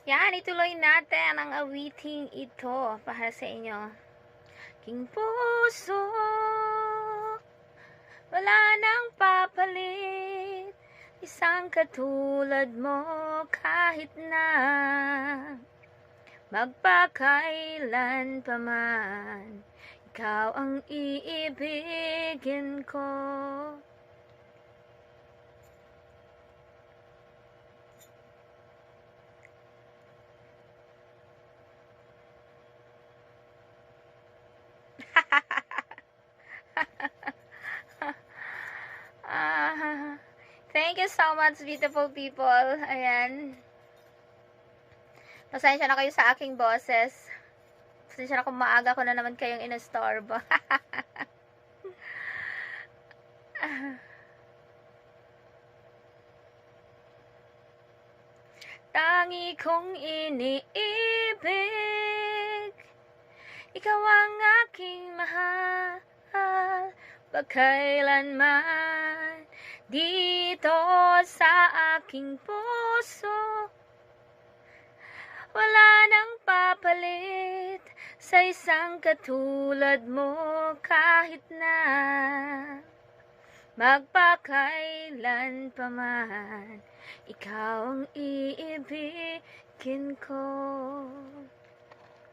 Yan, ituloy natin ang awiting ito para sa inyo. King puso, wala nang papalit, isang katulad mo kahit na magpakailan pa man, ikaw ang iibigin ko. Thank you so much, beautiful people. Ayan. Pasensya na kayo sa aking boses. Pasensya na kung maaga ko na naman kayong inastorbo. Tangi kong iniibig, ikaw ang aking mahal, pagkailanman dito sa aking puso. Wala nang papalit sa isang katulad mo kahit na magpakailan pa man, ikaw ang iibigin ko.